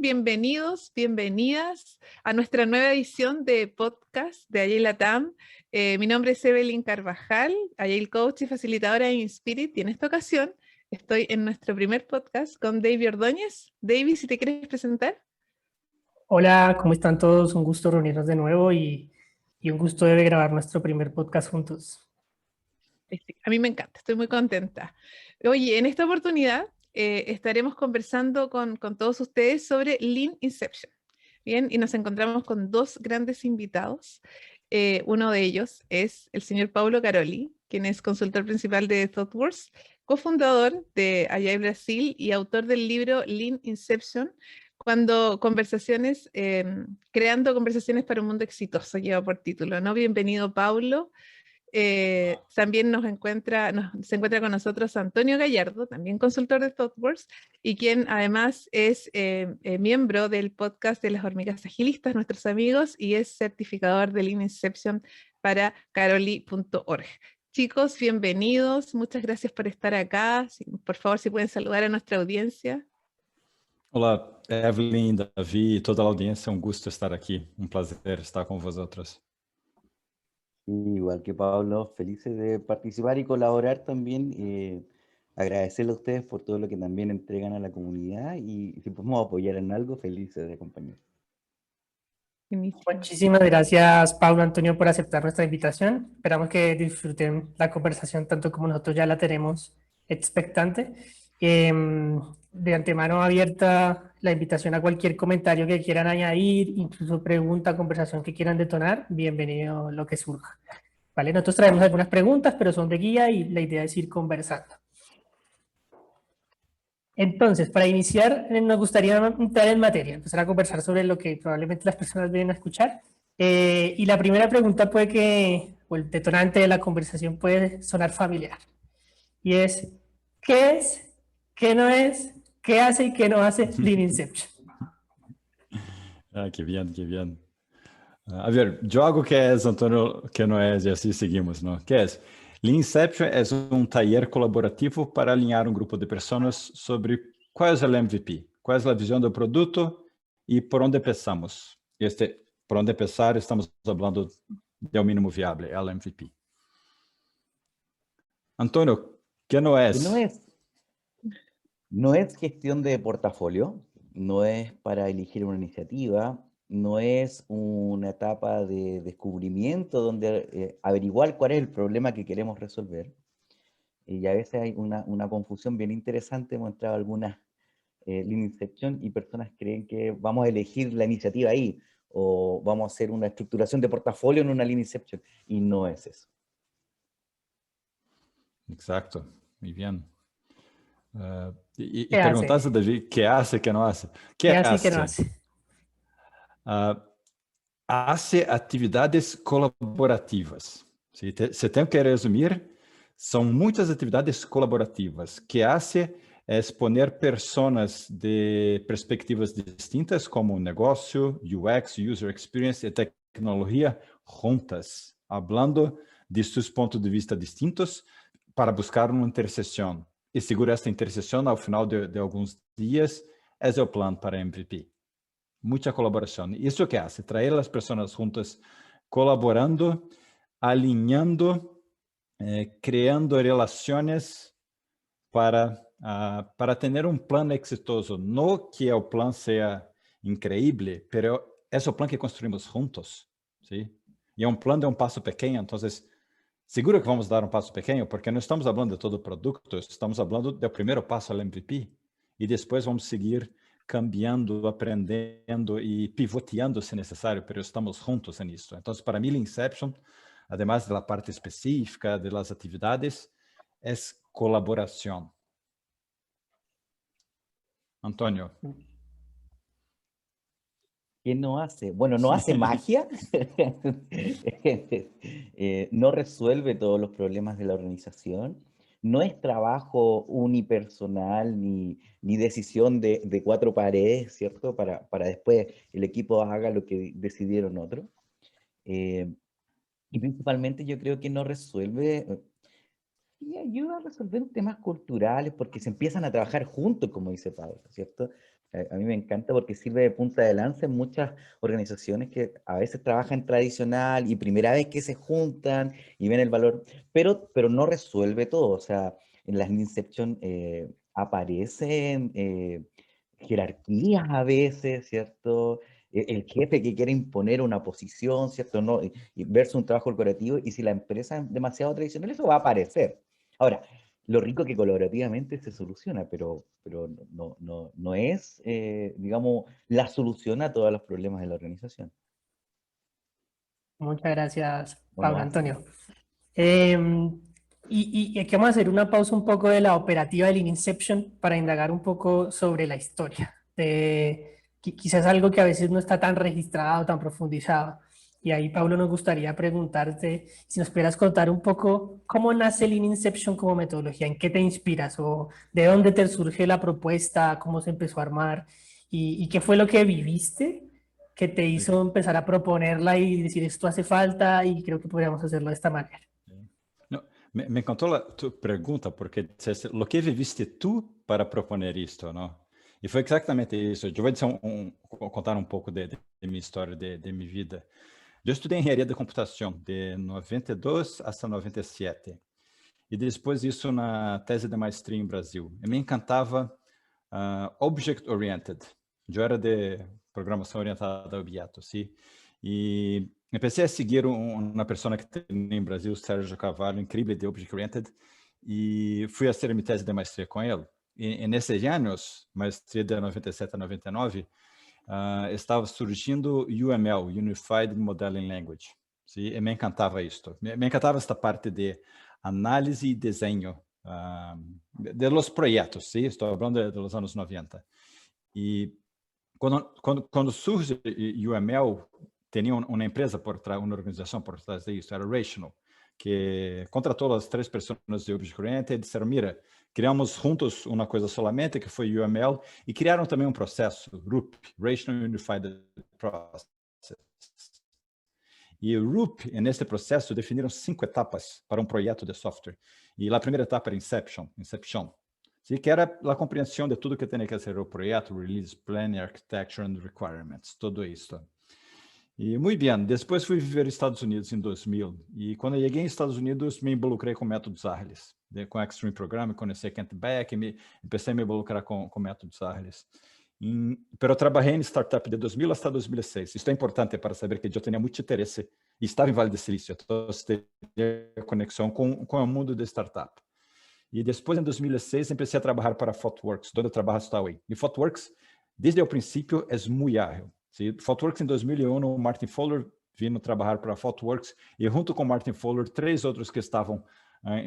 Bienvenidos, bienvenidas a nuestra nueva edición de podcast de Agile Latam. Mi nombre es Evelyn Carvajal, Agile Coach y facilitadora de Inspirit, y en esta ocasión estoy en nuestro primer podcast con David Ordóñez. David, si te quieres presentar. Hola, ¿cómo están todos? Un gusto reunirnos de nuevo y un gusto de grabar nuestro primer podcast juntos. A mí me encanta, estoy muy contenta. Oye, en esta oportunidad estaremos conversando con todos ustedes sobre Lean Inception. Bien, y nos encontramos con dos grandes invitados. Uno de ellos es el señor Paulo Caroli, quien es consultor principal de ThoughtWorks, cofundador de Agile Brasil y autor del libro Lean Inception, creando conversaciones para un mundo exitoso, lleva por título, ¿no? Bienvenido, Paulo. También se encuentra con nosotros Antonio Gallardo, también consultor de ThoughtWorks, y quien además es miembro del podcast de las hormigas agilistas, nuestros amigos, y es certificador de Lean Inception para caroli.org. Chicos, bienvenidos, muchas gracias por estar acá. Por favor, si pueden saludar a nuestra audiencia. Olá, Evelyn, Davi e toda a audiência, gusto estar aqui, prazer estar com vosotros. Igual que Pablo, felices de participar y colaborar también. Agradecerle a ustedes por todo lo que también entregan a la comunidad y si podemos apoyar en algo, felices de acompañar. Muchísimas gracias, Pablo, Antonio, por aceptar nuestra invitación. Esperamos que disfruten la conversación tanto como nosotros ya la tenemos expectante. De antemano abierta la invitación a cualquier comentario que quieran añadir, incluso pregunta, conversación que quieran detonar, bienvenido lo que surja. ¿Vale? Nosotros traemos algunas preguntas, pero son de guía y la idea es ir conversando. Entonces, para iniciar, nos gustaría entrar en materia, empezar a conversar sobre lo que probablemente las personas vienen a escuchar. Y la primera pregunta o el detonante de la conversación puede sonar familiar. Y es, ¿qué es, qué no es, qué hace y qué no hace Lean Inception? Ah, que bien, que bien. A ver, yo hago qué es, Antonio, qué no es, y así seguimos, ¿no? ¿Qué es? Lean Inception es un taller colaborativo para alinhar un grupo de personas sobre cuál es el MVP, cuál es la visión del producto y por dónde empezamos. Por dónde empezar, estamos hablando del mínimo viable, el MVP. Antonio, ¿qué no es? No es gestión de portafolio, no es para elegir una iniciativa, no es una etapa de descubrimiento donde averiguar cuál es el problema que queremos resolver. Y a veces hay una confusión bien interesante. Hemos entrado a algunas Lean Inception y personas creen que vamos a elegir la iniciativa ahí o vamos a hacer una estructuración de portafolio en una Lean Inception, y no es eso. Exacto, muy bien. Y ¿Qué preguntaste, hace? David, ¿qué hace, qué no hace? ¿Qué hace y qué no hace? Hace atividades colaborativas. Se tenho que resumir, são muitas atividades colaborativas. Que hace es poner personas de perspectivas distintas, como negócio, UX, User Experience e tecnologia, juntas, hablando de sus pontos de vista distintos para buscar uma interseção. E seguro esta interseção, ao final de alguns dias, é o plano para MVP. Mucha colaboración. ¿Y eso qué hace? Traer a las personas juntas, colaborando, alineando, creando relaciones para tener un plan exitoso. No que el plan sea increíble, pero es el plan que construimos juntos, ¿sí? Y un plan de un paso pequeño, entonces, seguro que vamos a dar un paso pequeño, porque no estamos hablando de todo el producto, estamos hablando del primer paso al MVP. Y después vamos a seguir cambiando, aprendendo y pivoteando si necesario, pero estamos juntos en esto. Entonces, para mí, la Inception, además de la parte específica de las actividades, es colaboración. Antonio. ¿Qué no hace? Bueno, no hace magia, no resuelve todos los problemas de la organización, no es trabajo unipersonal ni decisión de cuatro paredes, ¿cierto? Para después el equipo haga lo que decidieron otros. Y principalmente yo creo que no resuelve, y ayuda a resolver temas culturales porque se empiezan a trabajar juntos, como dice Pablo, ¿cierto? A mí me encanta porque sirve de punta de lanza en muchas organizaciones que a veces trabajan tradicional y primera vez que se juntan y ven el valor, pero no resuelve todo. O sea, en las Inception aparecen jerarquías a veces, ¿cierto? El jefe que quiere imponer una posición, ¿cierto? No, y versus un trabajo corporativo, y si la empresa es demasiado tradicional, eso va a aparecer. Ahora, lo rico que colaborativamente se soluciona, pero no es, digamos, la solución a todos los problemas de la organización. Muchas gracias, Bueno, Pablo Antonio. Y aquí vamos a hacer una pausa un poco de la operativa del Inception para indagar un poco sobre la historia. Quizás algo que a veces no está tan registrado, tan profundizado. Y ahí, Pablo, nos gustaría preguntarte si nos pudieras contar un poco cómo nace el Inception como metodología, en qué te inspiras o de dónde te surge la propuesta, cómo se empezó a armar y qué fue lo que viviste que te hizo empezar a proponerla y decir esto hace falta y creo que podríamos hacerlo de esta manera. No, me encantó tu pregunta, porque disseste, lo que viviste tú para proponer isto, não? E foi exatamente isso. Eu vou dizer contar um pouco de minha história, de minha vida. Eu estudei engenharia de computação de 92 até 97. E depois disso na tese de maestria em Brasil. E me encantava object-oriented. Eu era de programação orientada a objetos, sim? E comecei a seguir uma pessoa que tem em Brasil, Sérgio Carvalho, incrível de object-oriented, e fui a fazer minha tese de maestria com ele. E nesses anos, maestria de 97 a 99, estava surgindo UML, Unified Modeling Language. Sim? E me encantava isto. Me encantava esta parte de análise e desenho de los projetos, sim? Estou falando de los anos 90. E quando surge UML, tinha uma empresa por trás, uma organização por trás disso, era Rational, que contratou as 3 pessoas de Object Oriented e disseram, mira, criamos juntos uma coisa solamente, que foi UML, e criaram também um processo, RUP, Rational Unified Process. E o RUP, nesse processo, definiram 5 etapas para um projeto de software. E a primeira etapa era Inception, que era a compreensão de tudo que tinha que ser o projeto, release, planning, architecture and requirements, tudo isso. E muito bem, depois fui viver nos Estados Unidos em 2000, e quando eu cheguei nos Estados Unidos, me involucrei com métodos ágiles, com Extreme Programming, conheci Kent Beck, comecei a me involucrar com métodos ágiles. Pero eu trabalhei em startup de 2000 até 2006. Isso é importante para saber que eu tinha muito interesse e estava em Vale do Silício, então tinha conexão com o mundo de startup. E depois, em 2006, comecei a trabalhar para ThoughtWorks, onde eu trabalho hasta hoje. E ThoughtWorks, desde o princípio, é muito ágil. ¿Sí? ThoughtWorks, em 2001, Martin Fowler vino trabalhar para ThoughtWorks e, junto com Martin Fowler, 3 outros que estavam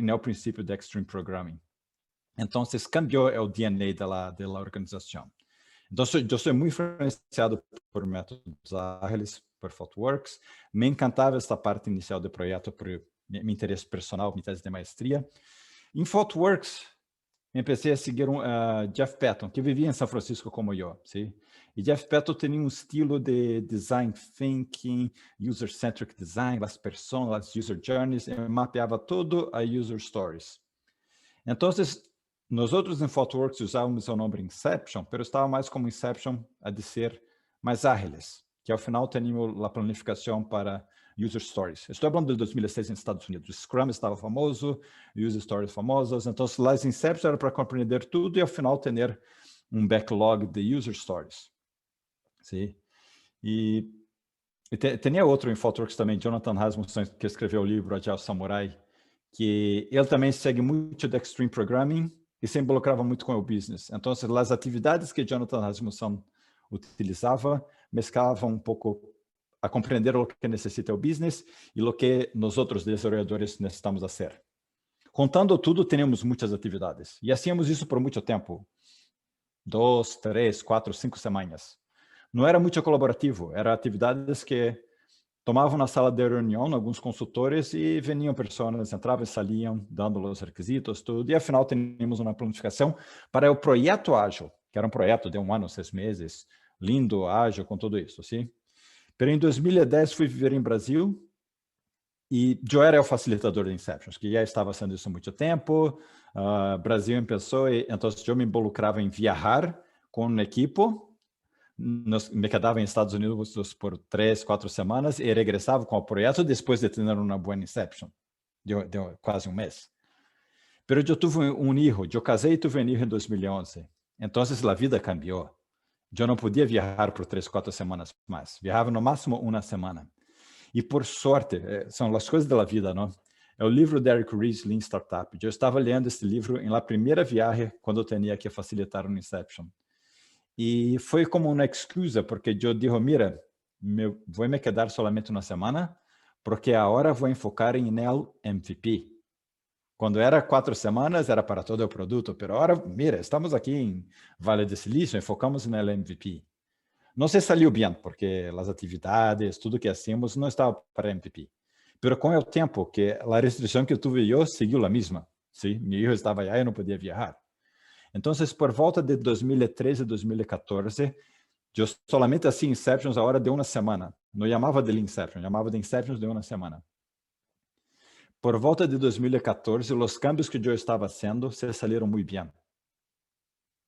no princípio de Extreme Programming. Então, cambiou o DNA da organização. Então, eu sou muito influenciado por métodos ágeis, por ThoughtWorks. Me encantava esta parte inicial do projeto por meu interesse personal, minha tese de maestria. Em ThoughtWorks, comecei a seguir Jeff Patton, que vivia em São Francisco como eu. ¿Sí? E Jeff Patton tinha um estilo de design thinking, user-centric design, as personas, as user journeys, e mapeava tudo a user stories. Então, nós outros em ThoughtWorks usávamos o nome Inception, mas estava mais como Inception a de ser mais ágiles, que ao final tínhamos a planificação para user stories. Estou falando de 2006 nos Estados Unidos. O Scrum estava famoso, user stories famosas. Então, as Inception era para compreender tudo e, ao final, ter um backlog de user stories. Sim? E tinha outro em ThoughtWorks também, Jonathan Rasmussen, que escreveu o livro Agile Samurai, que ele também segue muito de Extreme Programming e se involucrava muito com o business. Então, as atividades que Jonathan Rasmussen utilizava mesclavam um pouco a compreender o que necessita o business e o que nós outros desenvolvedores necessitamos fazer. Contando tudo, tínhamos muitas atividades. E hacíamos isso por muito tempo. 2, 3, 4, 5 semanas. Não era muito colaborativo. Eram atividades que tomavam na sala de reunião alguns consultores e vinham pessoas, entravam e saíam, dando os requisitos, tudo. E, afinal, tínhamos uma planificação para o projeto ágil, que era um projeto de 1 ano, 6 meses, lindo, ágil, com tudo isso, sim? Pero em 2010 fui viver em Brasil e eu era o facilitador de Inceptions, que já estava fazendo isso há muito tempo. Brasil começou e então eu me involucrava em viajar con un equipo, me quedaba en Estados Unidos por 3, 4 semanas y regresaba con el proyecto después de tener una buena inception, de casi un mes. Pero yo tuve un hijo, yo casé y tuve un hijo en 2011. Entonces la vida cambió. Yo no podía viajar por 3, 4 semanas más. Viajaba no máximo una semana. Y por suerte, son las cosas de la vida, ¿no? El libro de Eric Ries, Lean Startup. Yo estaba leyendo este libro en la primera viaje cuando tenía que facilitar un Inception. Y fue como una excusa porque yo dije, mira, voy a quedar solamente una semana porque ahora voy a enfocar en el MVP. Cuando era 4 semanas era para todo el producto, pero ahora, mira, estamos aquí en Vale de Silício, enfocamos en el MVP. No se salió bien porque las actividades, todo que hacíamos no estaba para MVP. Pero con el tiempo, que la restricción que tuve yo siguió la misma. ¿Sí? Mi hijo estaba allá y no podía viajar. Entonces, por volta de 2013, 2014, yo solamente hacía Inceptions ahora de una semana. No llamaba de Inception, llamaba de Inceptions de una semana. Por volta de 2014, los cambios que yo estaba haciendo se salieron muy bien.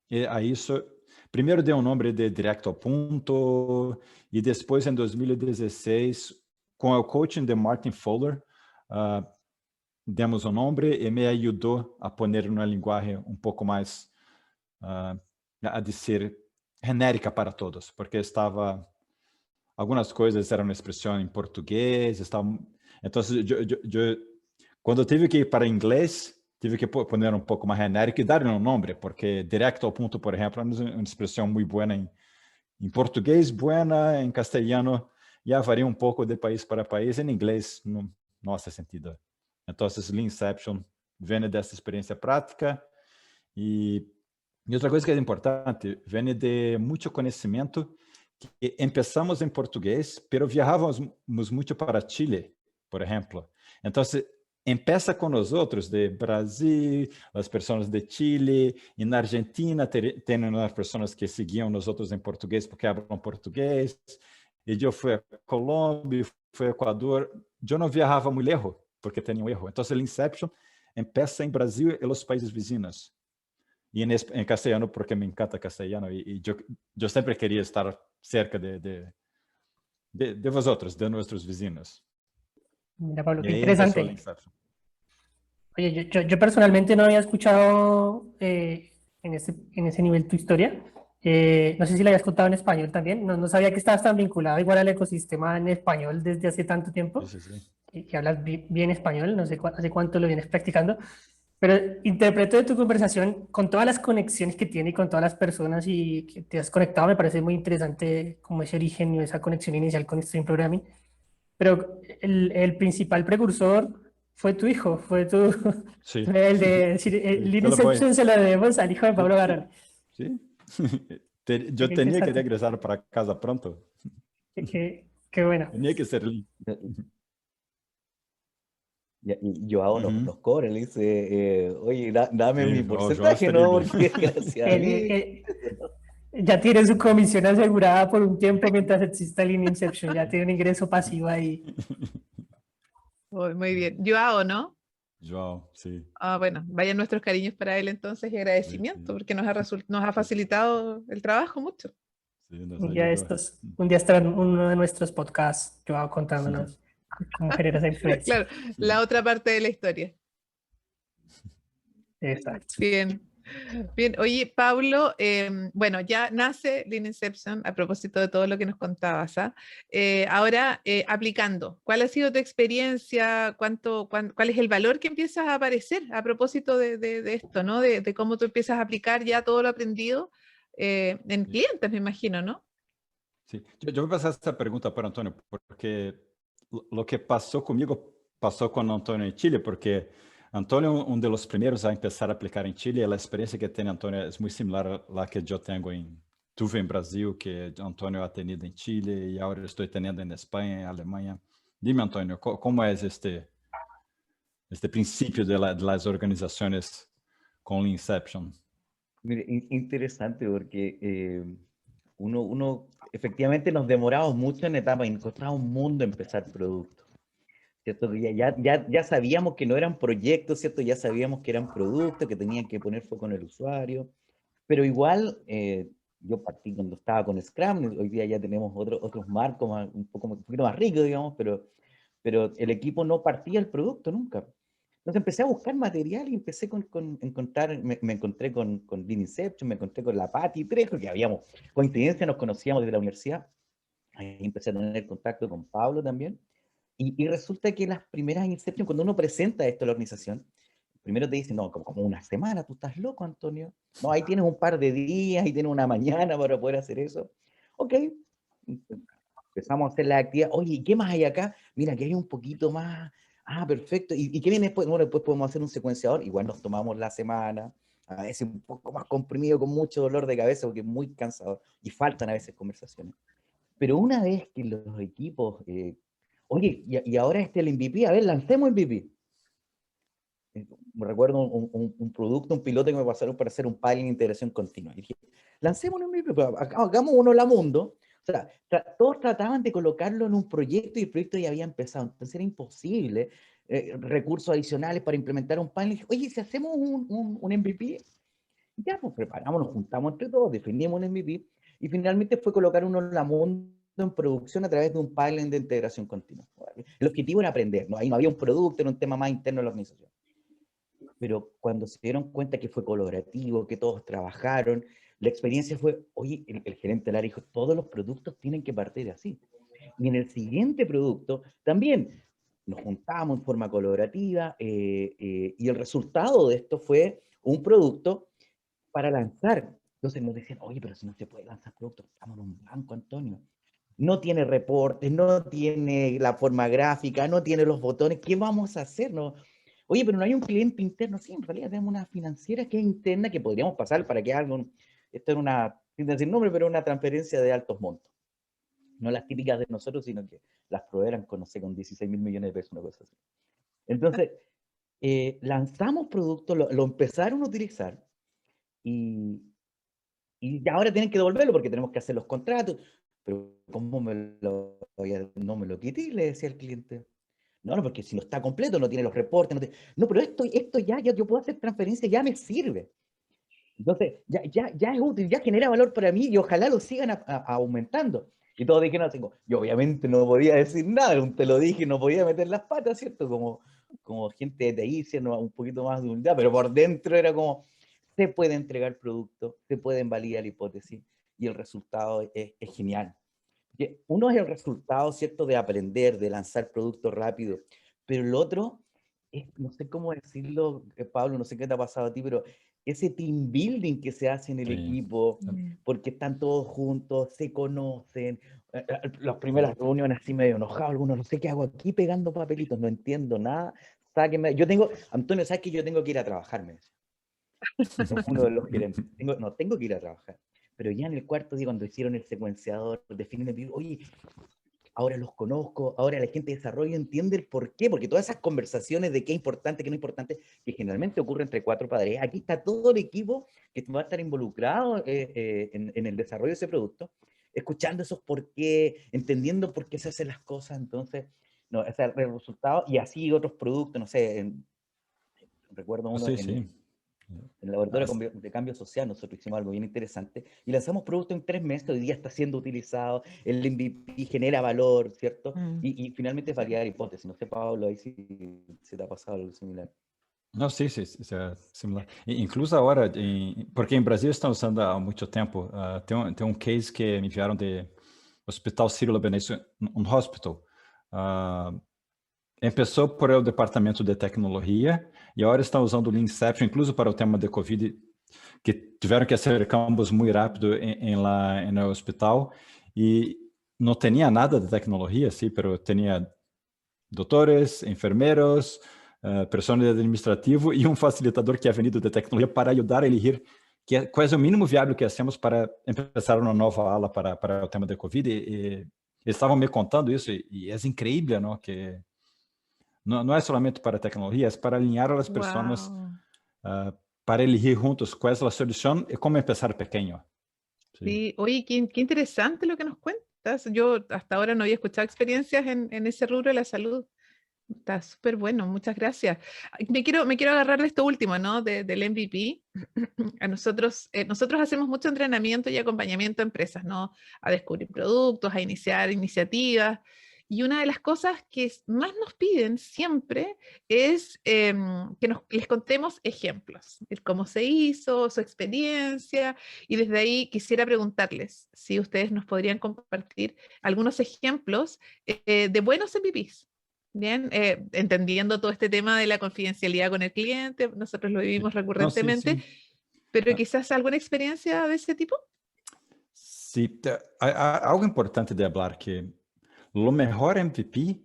Y a eso, primero de un nombre de directo al punto, y después en 2016, con el coaching de Martin Fowler, demos un nombre y me ayudó a poner una lenguaje un poco más, a decir, genérica para todos, porque algunas cosas eran una expresión en portugués, entonces yo cuando tive que ir para inglés, tive que poner un poco más genérico y darle un nombre, porque directo al punto, por ejemplo, es una expresión muy buena en portugués, buena, en castellano ya varía un poco de país para país, en inglés no hace sentido. Entonces, Leanception viene de esta experiencia práctica y otra cosa que es importante, viene de mucho conocimiento que empezamos en portugués, pero viajábamos mucho para Chile, por ejemplo. Entonces, empieza con nosotros de Brasil, las personas de Chile, en Argentina tienen unas personas que seguían nosotros en portugués porque hablan portugués, y yo fui a Colombia, fui a Ecuador, yo no viajaba muy lejos porque tenía un erro. Entonces, el Inception empieza en Brasil y los países vecinos. Y en castellano porque me encanta castellano y yo siempre quería estar cerca de vosotros, de nuestros vecinos. Mira, Pablo, Y qué ahí empezó el interesante. Inception. Oye, yo personalmente no había escuchado en ese nivel tu historia. No sé si la habías contado en español también. No sabía que estabas tan vinculado igual al ecosistema en español desde hace tanto tiempo. Sí, sí, sí. Que hablas bien español, no sé hace cuánto lo vienes practicando. Pero interpreto de tu conversación con todas las conexiones que tiene y con todas las personas y que te has conectado. Me parece muy interesante como ese origen y esa conexión inicial con Stream Programming. Pero el principal precursor fue tu hijo, Sí. fue el de decir, el Te lo voy. Inception se lo debemos al hijo de Pablo Garón. Sí. Qué Yo tenía que interesante, regresar para casa pronto. qué bueno. Tenía que ser Lee. Y Joao nos, Ujú. nos cobra, le dice, oye, dame mi Sí, yo porcentaje, estaría ¿no? bien. Porque gracias a mí. Ya tiene su comisión asegurada por un tiempo mientras exista el Inception, ya tiene un ingreso pasivo ahí. Muy bien. Joao, ¿no? Joao, sí. Bueno, vayan nuestros cariños para él entonces y Sí, agradecimiento, sí. porque nos ha facilitado el trabajo mucho. Sí, nos Un día de ayudó. estos, un día estará en uno de nuestros podcasts, Joao, contándonos cómo genera esa influencia. Claro, la otra parte de la historia. Exacto. Bien. Bien, oye, Pablo, bueno, ya nace Lean Inception a propósito de todo lo que nos contabas, ¿ah? Ahora, aplicando, ¿cuál ha sido tu experiencia? ¿Cuál es el valor que empiezas a aparecer a propósito de esto, ¿no? De cómo tú empiezas a aplicar ya todo lo aprendido en Sí. clientes, me imagino, ¿no? Sí. Yo voy a pasar esta pregunta para Antonio, porque lo que pasó conmigo pasó con Antonio en Chile, porque Antonio es uno de los primeros a empezar a aplicar en Chile, y la experiencia que tiene Antonio es muy similar a la que yo tuve en Brasil, que Antonio ha tenido en Chile y ahora estoy teniendo en España, en Alemania. Dime, Antonio, ¿cómo es este principio de las organizaciones con Inception? Mire, interesante porque uno efectivamente nos demoramos mucho en etapa y nos costaba un mundo empezar productos, ¿cierto? Ya sabíamos que no eran proyectos, ¿cierto? Ya sabíamos que eran productos, que tenían que poner foco en el usuario, pero igual yo partí cuando estaba con Scrum, hoy día ya tenemos otros marcos un poquito más ricos, digamos, pero el equipo no partía el producto nunca. Entonces empecé a buscar material y empecé me encontré con Lean Inception, me encontré con la Patti Trejo, que habíamos, coincidencia, nos conocíamos desde la universidad. Ahí empecé a tener contacto con Pablo también. Y resulta que las primeras Inception, cuando uno presenta esto a la organización, primero te dicen, no, como una semana, tú estás loco, Antonio. No, ahí tienes un par de días, ahí tienes una mañana para poder hacer eso. Ok, empezamos a hacer la actividad. Oye, ¿y qué más hay acá? Mira, que hay un poquito más. Ah, perfecto. ¿Y qué viene después? Bueno, después podemos hacer un secuenciador. Igual nos tomamos la semana, a veces un poco más comprimido, con mucho dolor de cabeza, porque es muy cansador. Y faltan a veces conversaciones. Pero una vez que los equipos, oye, y ahora el MVP, a ver, lancemos MVP. Me recuerdo un producto, un piloto que me pasaron para hacer un piloting de integración continua. Y dije, lancemos un MVP, hagamos uno la mundo. O sea, todos trataban de colocarlo en un proyecto y el proyecto ya había empezado. Entonces era imposible, recursos adicionales para implementar un piloting. Dije, oye, si hacemos un MVP, ya pues preparamos, nos juntamos entre todos, definimos un MVP y finalmente fue colocar uno en la mundo en producción a través de un pipeline de integración continua. El objetivo era aprender, ¿no? Ahí no había un producto, era un tema más interno de la organización. Pero cuando se dieron cuenta que fue colaborativo, que todos trabajaron, la experiencia fue, oye, el gerente del área dijo, todos los productos tienen que partir así. Y en el siguiente producto también nos juntamos en forma colaborativa y el resultado de esto fue un producto para lanzar. Entonces nos decían, oye, pero si no se puede lanzar productos, estamos en un blanco, Antonio. No tiene reportes, no tiene la forma gráfica, no tiene los botones, ¿qué vamos a hacer? No. Oye, pero no hay un cliente interno. Sí, en realidad tenemos una financiera que es interna que podríamos pasar para que algo, esto era una, sin decir nombre, pero una transferencia de altos montos. No las típicas de nosotros, sino que las proveeran con, no sé, con 16.000 millones de pesos, una cosa así. Entonces, lanzamos productos, lo empezaron a utilizar y ahora tienen que devolverlo porque tenemos que hacer los contratos. Pero ¿cómo no me lo quité? Le decía al cliente. No, porque si no está completo, no tiene los reportes. No, pero esto ya yo puedo hacer transferencia, ya me sirve. Entonces, ya es útil, ya genera valor para mí y ojalá lo sigan aumentando. Y todos dijeron así, yo obviamente no podía decir nada, te lo dije, no podía meter las patas, ¿cierto? Como gente de TI, un poquito más de humildad, pero por dentro era como, se puede entregar producto, se puede validar la hipótesis y el resultado es genial. Uno es el resultado, ¿cierto?, de aprender, de lanzar productos rápido, pero el otro es, no sé cómo decirlo, Pablo, no sé qué te ha pasado a ti, pero ese team building que se hace en el equipo, porque están todos juntos, se conocen, las primeras reuniones así medio enojados, algunos, no sé qué hago aquí pegando papelitos, no entiendo nada, sáquenme. Antonio, ¿sabes que yo tengo que ir a trabajar? Me decía uno de los gerentes, tengo que ir a trabajar. Pero ya en el cuarto día, cuando hicieron el secuenciador, definen, oye, ahora los conozco, ahora la gente de desarrollo entiende el por qué, porque todas esas conversaciones de qué es importante, qué no es importante, que generalmente ocurre entre cuatro padres, aquí está todo el equipo que va a estar involucrado en el desarrollo de ese producto, escuchando esos por qué, entendiendo por qué se hacen las cosas, entonces, no, o sea, el resultado, y así otros productos, no sé, recuerdo uno en el laboratorio de cambio social, nosotros hicimos algo bien interesante y lanzamos producto en 3 meses, hoy día está siendo utilizado, el MVP genera valor, ¿cierto? Y finalmente es validar hipótesis. No sé, Pablo, ahí si te ha pasado algo similar. Não, sim, é similar. Incluso agora, porque em Brasil estão usando há muito tempo, tem um case que me enviaram de Hospital Sírio-Libanês, um hospital. Começou por o departamento de tecnologia e agora estão usando o Lean Inception, incluso para o tema de Covid, que tiveram que hacer cambios muito rápido lá no hospital e não tinha nada de tecnologia, sim, mas tinha doutores, enfermeiros, personal administrativo e um facilitador que é venido de tecnologia para ajudar a elegir qual é o mínimo viável que hacemos para começar uma nova ala para o tema de Covid. E eles estavam me contando isso e é incrível, não? Que não é somente para tecnologia, é para alinhar as pessoas para elegir juntos cuál es la solución y cómo empezar pequeño. Sí, oye, qué interesante lo que nos cuentas. Yo hasta ahora no había escuchado experiencias en ese rubro de la salud. Está súper bueno, muchas gracias. Ay, me quiero agarrar de esto último, ¿no? Del MVP. Nosotros hacemos mucho entrenamiento y acompañamiento a empresas, ¿no? A descubrir productos, a iniciar iniciativas. Y una de las cosas que más nos piden siempre es que les contemos ejemplos, el cómo se hizo, su experiencia. Y desde ahí quisiera preguntarles si ustedes nos podrían compartir algunos ejemplos de buenos MVPs. Bien, entendiendo todo este tema de la confidencialidad con el cliente, nosotros lo Sí. vivimos No, sí, recurrentemente, sí. pero Ah, quizás alguna experiencia de ese tipo. sí, algo importante de hablar que lo mejor MVP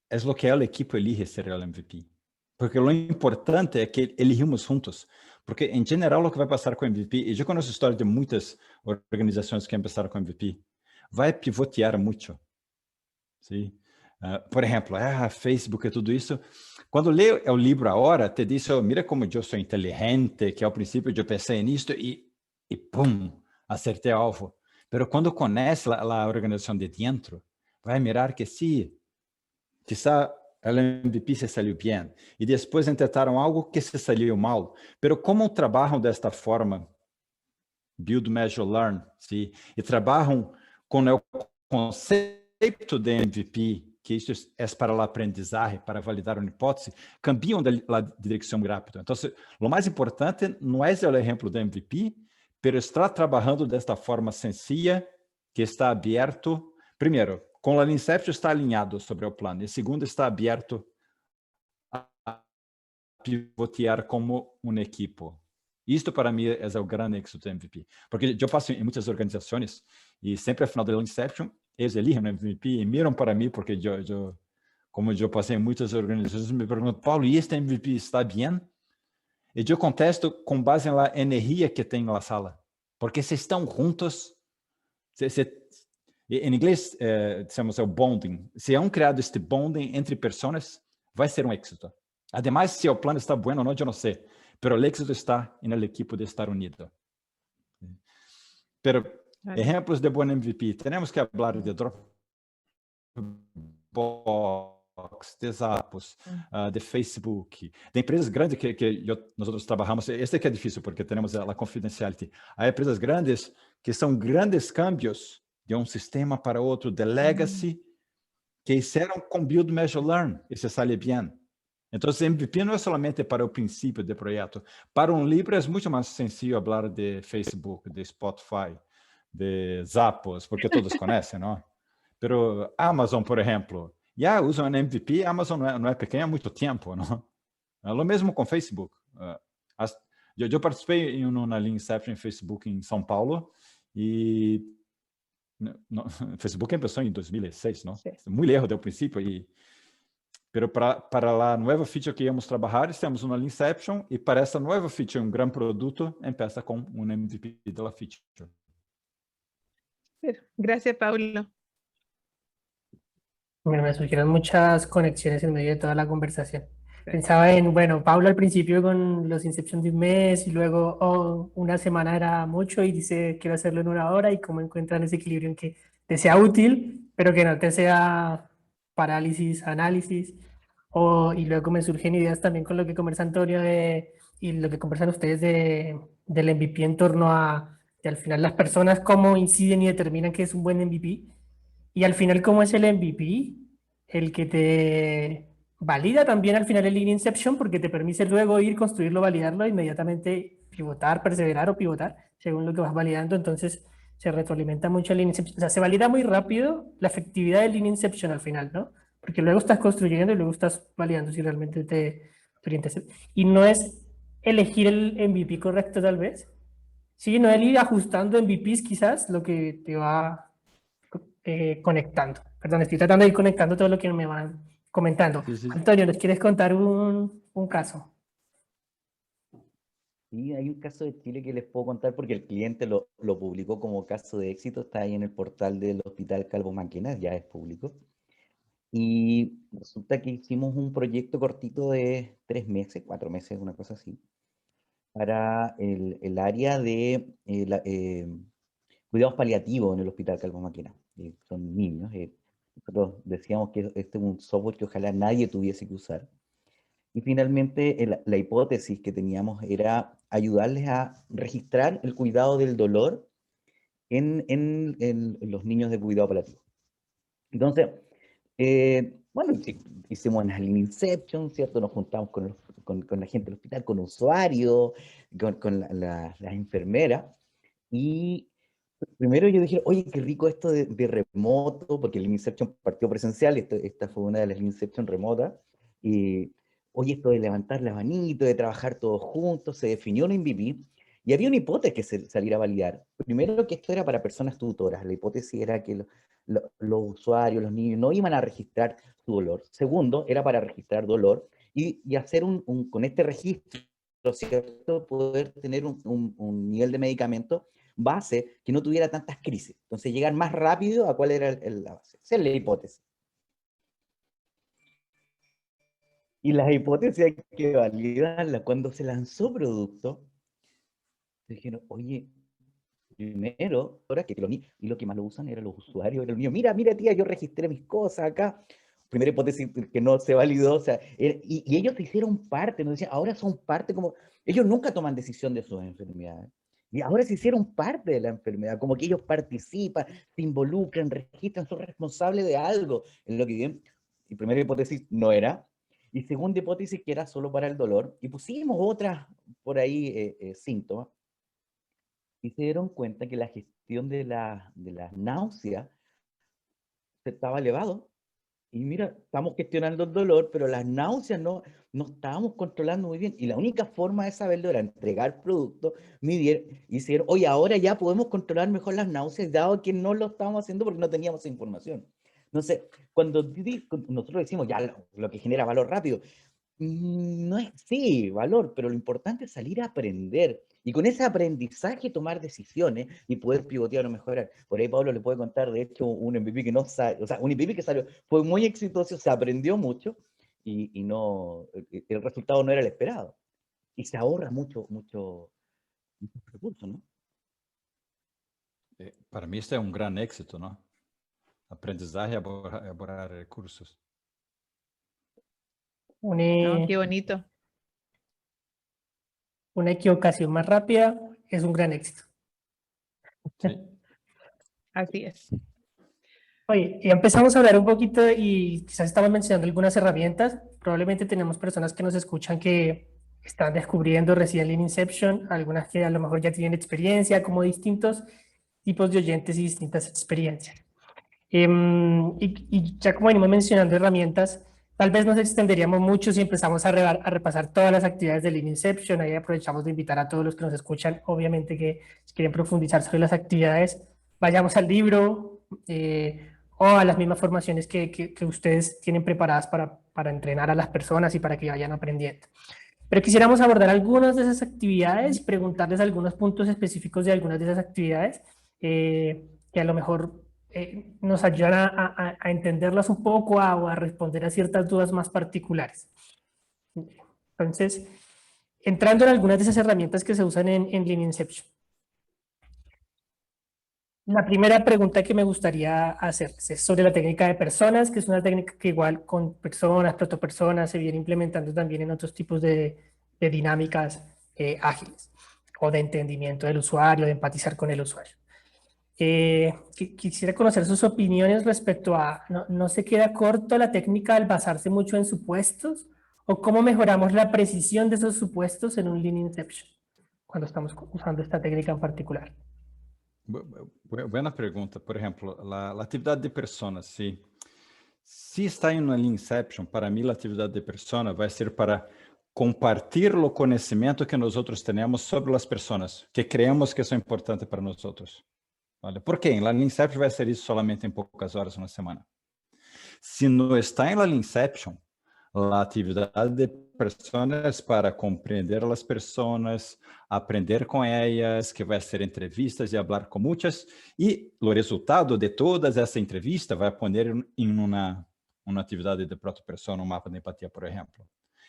es lo que el equipo elige ser el MVP. Porque lo importante é que elegimos juntos. Porque, em geral, o que vai passar com o MVP, e eu conheço a história de muitas organizações que começaram com MVP, vai pivotear muito. Sim? Por exemplo, Facebook e tudo isso. Quando lê o livro agora, te diz, oh, mira como eu sou inteligente, que ao princípio eu pensei nisto e pum, acertei alvo. Pero quando conhece a organização de dentro, vai mirar que sim, quizá el MVP se salió bien y después intentaron algo que se salió mal. Pero como trabajan de esta forma, build, measure, learn, ¿sí? Y trabajan con el concepto de MVP, que isso é para o aprendizagem, para validar uma hipótese, cambiam da direção rápido. Então, o mais importante não é o exemplo do MVP, mas estar trabalhando desta forma sencilla, que está aberto, primeiro, com a Inception está alinhado sobre o plano, e segundo, está aberto a pivotear como um equipo. Isto para mim é o grande êxito do MVP, porque eu passo em muitas organizações e sempre ao final da Inception eles eligem o MVP e miram para mim porque como eu passei em muitas organizações, me perguntam, Paulo, e este MVP está bem? E eu contesto com base na energia que tem na sala, porque se estão juntos, em inglês, dizemos, é o bonding. Se é criado este bonding entre pessoas, vai ser um êxito. Además, se o plano está bueno ou não, eu não sei. Pero el éxito está en el equipo de estar unido. Pero Claro. ejemplos de buen MVP. Tenemos que hablar de Dropbox, de Zappos, de Facebook, de empresas grandes que nosotros trabajamos. Este que é difícil porque temos a confidenciality. Há empresas grandes que são grandes cambios de um sistema para outro, de legacy, que hicieron com Build, Measure, Learn, e se sale bien. Então, MVP não é somente para o princípio do projeto. Para um livro é muito mais sencillo falar de Facebook, de Spotify, de Zappos, porque todos conhecem, não? Pero Amazon, por exemplo, já usam um MVP. Amazon não é pequena há muito tempo, não? É o mesmo com Facebook. Eu participei em uma Lean Inception em Facebook em São Paulo e Facebook empezó en 2006, ¿no? Sí. Muy lejos del principio. Pero para la nueva feature que íbamos a trabajar, estamos una Inception y para esta nueva feature, un gran producto, empieza con un MVP de la feature. Gracias, Paulo. Bueno, me surgieron muchas conexiones en medio de toda la conversación. Pensaba en, bueno, Paulo al principio con los Inception de un mes y luego una semana era mucho y dice quiero hacerlo en una hora y cómo encuentran ese equilibrio en que te sea útil, pero que no te sea parálisis, análisis. Y luego me surgen ideas también con lo que conversa Antonio y lo que conversan ustedes del MVP en torno a que al final las personas cómo inciden y determinan que es un buen MVP. Y al final, ¿cómo es el MVP? El que te valida también al final el Lean Inception porque te permite luego ir, construirlo, validarlo, inmediatamente pivotar, perseverar o pivotar según lo que vas validando. Entonces se retroalimenta mucho el Lean Inception. O sea, se valida muy rápido la efectividad del Lean Inception al final, ¿no? Porque luego estás construyendo y luego estás validando si realmente te orientas. Y no es elegir el MVP correcto tal vez, sino el ir ajustando MVPs quizás lo que te va conectando. Perdón, estoy tratando de ir conectando todo lo que me van comentando. Sí. Antonio, ¿nos quieres contar un caso? Sí, hay un caso de Chile que les puedo contar porque el cliente lo publicó como caso de éxito, está ahí en el portal del Hospital Calvo Manquena, ya es público. Y resulta que hicimos un proyecto cortito de 3 meses, 4 meses, una cosa así, para el área de cuidados paliativos en el Hospital Calvo Manquena. Son niños. Nosotros decíamos que este es un software que ojalá nadie tuviese que usar. Y finalmente la hipótesis que teníamos era ayudarles a registrar el cuidado del dolor en los niños de cuidado paliativo. Entonces, bueno, hicimos una Lean Inception, ¿cierto? Nos juntamos con la gente del hospital, con usuarios, con las enfermeras, y primero yo dije, oye, qué rico esto de remoto, porque el Lean Inception partió presencial, esta fue una de las Lean Inception remotas, y oye, esto de levantar la manito, de trabajar todos juntos, se definió un MVP, y había una hipótesis que saliera a validar. Primero, que esto era para personas tutoras, la hipótesis era que los usuarios, los niños, no iban a registrar su dolor. Segundo, era para registrar dolor, y hacer con este registro, ¿cierto?, poder tener un nivel de medicamento base que no tuviera tantas crisis. Entonces, llegar más rápido a cuál era la base. Esa es la hipótesis. Y las hipótesis hay que validarlas. Cuando se lanzó producto, dijeron, oye, primero, ahora que y lo que más lo usan eran los usuarios, era el mío. Mira, tía, yo registré mis cosas acá. Primera hipótesis que no se validó, o sea, y ellos se hicieron parte, nos decían, ahora son parte como, ellos nunca toman decisión de sus enfermedades. Y ahora se hicieron parte de la enfermedad, como que ellos participan, se involucran, registran, son responsables de algo en lo que viven. Y primera hipótesis no era. Y segunda hipótesis que era solo para el dolor. Y pusimos otras por ahí síntomas. Y se dieron cuenta que la gestión de la náusea estaba elevado. Y mira, estamos gestionando el dolor, pero las náuseas no estábamos controlando muy bien. Y la única forma de saberlo era entregar productos, medir, y decir, oye, ahora ya podemos controlar mejor las náuseas, dado que no lo estábamos haciendo porque no teníamos información. Entonces, cuando nosotros decimos ya lo que genera valor rápido, no es, sí, valor, pero lo importante es salir a aprender. Y con ese aprendizaje tomar decisiones y poder pivotear o mejorar. Por ahí Pablo le puede contar, de hecho, un MVP que no sabe, o sea, un MVP que salió, fue muy exitoso, se aprendió mucho y no, el resultado no era el esperado. Y se ahorra mucho recurso, ¿no? Para mí este es un gran éxito, ¿no? Aprendizaje y elaborar recursos. Qué bonito. Una equivocación más rápida es un gran éxito. Sí. Así es. Oye, ya empezamos a hablar un poquito y quizás estamos mencionando algunas herramientas. Probablemente tenemos personas que nos escuchan que están descubriendo recién Lean Inception, algunas que a lo mejor ya tienen experiencia, como distintos tipos de oyentes y distintas experiencias. Y ya como venimos mencionando herramientas, tal vez nos extenderíamos mucho si empezamos a repasar todas las actividades de Lean Inception. Ahí aprovechamos de invitar a todos los que nos escuchan, obviamente que si quieren profundizar sobre las actividades, vayamos al libro o a las mismas formaciones que ustedes tienen preparadas para entrenar a las personas y para que vayan aprendiendo. Pero quisiéramos abordar algunas de esas actividades y preguntarles algunos puntos específicos de algunas de esas actividades que a lo mejor nos ayudan a entenderlas un poco o a responder a ciertas dudas más particulares. Entonces, entrando en algunas de esas herramientas que se usan en Lean Inception. La primera pregunta que me gustaría hacer es sobre la técnica de personas, que es una técnica que igual con personas, protopersonas, se viene implementando también en otros tipos de dinámicas ágiles o de entendimiento del usuario, de empatizar con el usuario. Quisiera conocer sus opiniones respecto a, ¿no se queda corto la técnica al basarse mucho en supuestos? ¿O cómo mejoramos la precisión de esos supuestos en un Lean Inception cuando estamos usando esta técnica en particular? Buena pregunta. Por ejemplo, la atividade de persona, se está em uma Lean Inception, para mim, a atividade de persona vai ser para compartilhar o conhecimento que nós temos sobre as pessoas que creemos que são importantes para nós. ¿Vale? Porque em la Lean Inception vai ser isso solamente em poucas horas na semana. Se não está em la Lean Inception, a atividade de personas para compreender as pessoas, aprender com elas, que vai ser entrevistas e falar com muitas, e o resultado de todas essa entrevista vai pôr em uma atividade de proto-persona, um mapa de empatia, por exemplo.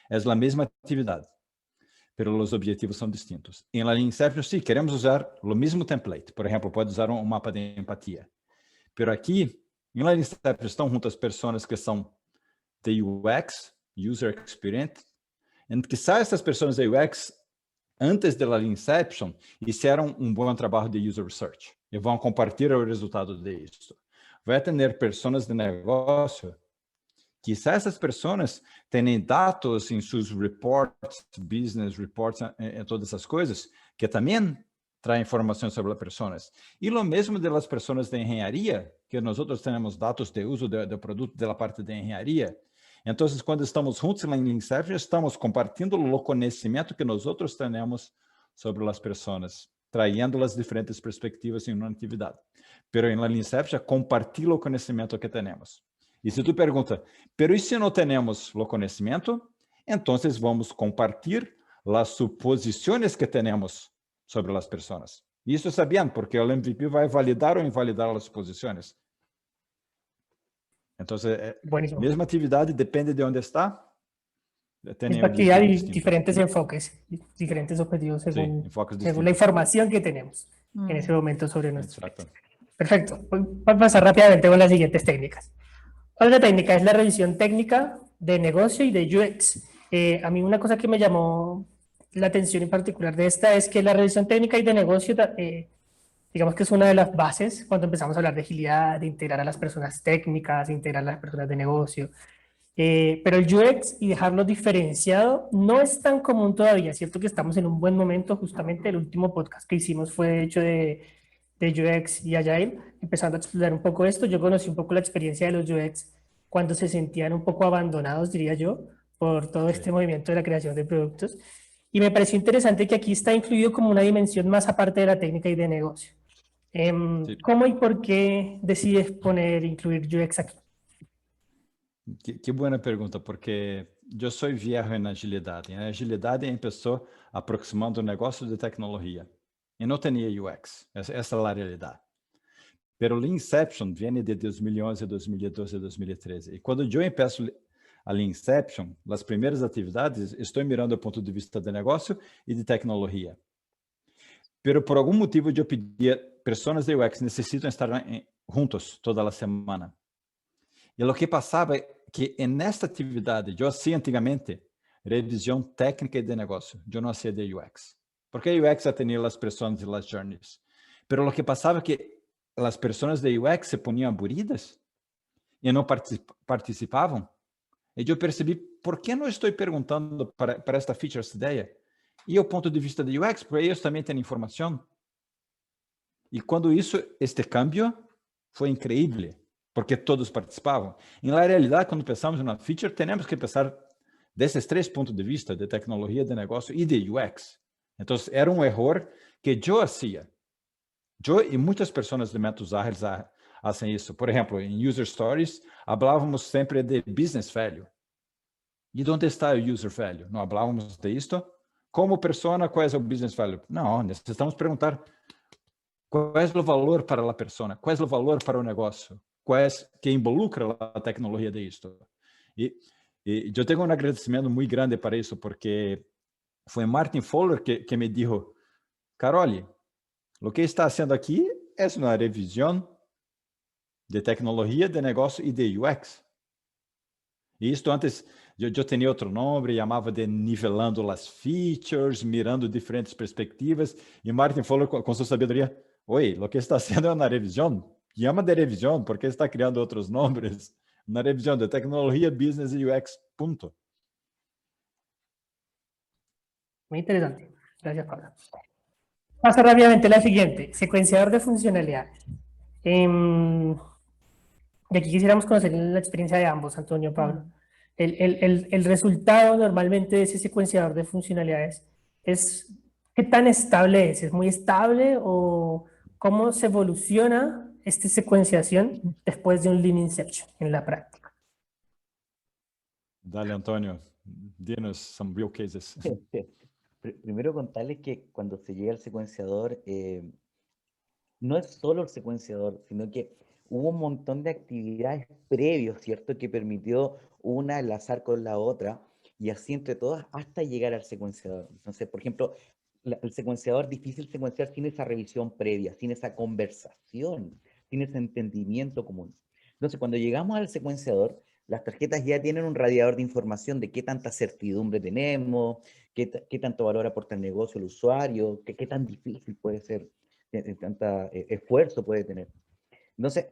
É a mesma atividade, mas os objetivos são distintos. Em la Lean Inception, sim, queremos usar o mesmo template. Por exemplo, pode usar um mapa de empatia. Mas aqui Em Lean Inception estão juntas pessoas que são de UX, User Experience, e quizás essas pessoas de UX, antes da Lean Inception, fizeram bom trabalho de User Research e vão compartilhar o resultado disso. Vai ter pessoas de negócio, quizás essas pessoas tenham dados em seus reports, business reports, e todas essas coisas, que também traem informações sobre as pessoas. E o mesmo das pessoas de engenharia, que nós temos dados de uso do produto da parte de engenharia. Então, quando estamos juntos na Lean Inception, estamos compartilhando o conhecimento que nós temos sobre as pessoas, traindo as diferentes perspectivas em uma atividade. Pero em Lean Inception, compartilha o conhecimento que temos. E se tu pergunta, pero e se não temos o conhecimento? Então, vamos compartilhar as suposições que temos sobre as pessoas. Isso sabiam, porque o MVP vai validar ou invalidar as suposições. Então, mesma atividade, depende de onde está. Esta actividad hay diferentes enfoques, diferentes objetivos según, según la información que tenemos en ese momento sobre nuestro proyecto. Perfecto. Voy a pasar rápidamente con las siguientes técnicas. Otra técnica es la revisión técnica de negocio y de UX. A mí una cosa que me llamó la atención en particular de esta es que la revisión técnica y de negocio, digamos que es una de las bases cuando empezamos a hablar de agilidad, de integrar a las personas técnicas, de integrar a las personas de negocio. Pero el UX y dejarlo diferenciado no es tan común todavía. Es cierto que estamos en un buen momento. Justamente el último podcast que hicimos fue hecho de UX y Agile, empezando a explorar un poco esto. Yo conocí un poco la experiencia de los UX cuando se sentían un poco abandonados, diría yo, por todo este movimiento de la creación de productos. Y me pareció interesante que aquí está incluido como una dimensión más aparte de la técnica y de negocio. ¿Cómo y por qué decides incluir UX aquí? Que boa pergunta, porque eu sou viejo em agilidade. Em agilidade, começou aproximando o negócio de tecnologia. E não tinha UX. Essa é a realidade. Pero Lean Inception vem de 2011, 2012, 2013. E quando eu começo a Lean Inception, as primeiras atividades, estou mirando do ponto de vista de negócio e de tecnologia. Pero por algum motivo, eu pedi, pessoas de UX necessitam estar juntos toda a semana. E o que passava é que nesta atividade, eu fazia antigamente revisão técnica e de negócio. Eu não fazia de UX. Porque UX atendia as pessoas e as journeys. Mas o que passava é que as pessoas de UX se poniam aburridas e não participavam. E eu percebi, por que não estou perguntando para esta feature, esta ideia? E o ponto de vista de UX, para eles também têm informação. E quando este câmbio foi incrível. Porque todos participavam. E na realidade, quando pensamos em uma feature, temos que pensar desses três pontos de vista, de tecnologia, de negócio e de UX. Então, era erro que eu fazia. Eu e muitas pessoas de métodos ágeis fazem isso. Por exemplo, em User Stories, falávamos sempre de business value. E onde está o user value? Não falávamos de isto? Como pessoa, qual é o business value? Não, necessitamos perguntar qual é o valor para a pessoa, qual é o valor para o negócio. Que involucra a tecnologia de isto. E eu tenho agradecimento muito grande para isso, porque foi Martin Fowler que me disse, Caroli, o que está fazendo aqui é uma revisão de tecnologia, de negócio e de UX. E isto antes, eu tinha outro nome, chamava de nivelando as features, mirando diferentes perspectivas, e Martin Fowler, com sua sabedoria, oi, o que está fazendo é uma revisão? Llama de revisão, porque está criando outros nomes. Na revisão de tecnologia, business e UX, ponto. Muy interesante. Gracias, Pablo. Paso rápidamente a la siguiente. Secuenciador de funcionalidades. Y aquí quisiéramos conocer la experiencia de ambos, Antonio, Pablo. El resultado normalmente de ese secuenciador de funcionalidades es ¿qué tan estable es? ¿Es muy estable o cómo se evoluciona esta secuenciación después de un Lean Inception en la práctica? Dale, Antonio, dinos some real cases. Primero contarles que cuando se llega al secuenciador, no es solo el secuenciador, sino que hubo un montón de actividades previos, ¿cierto? Que permitió una enlazar con la otra y así entre todas hasta llegar al secuenciador. Entonces, por ejemplo, el secuenciador, difícil secuenciar sin esa revisión previa, sin esa conversación, sin ese entendimiento común. Entonces, cuando llegamos al secuenciador, las tarjetas ya tienen un radiador de información de qué tanta certidumbre tenemos, qué tanto valor aporta el negocio al usuario, qué tan difícil puede ser, tanta esfuerzo puede tener. Entonces,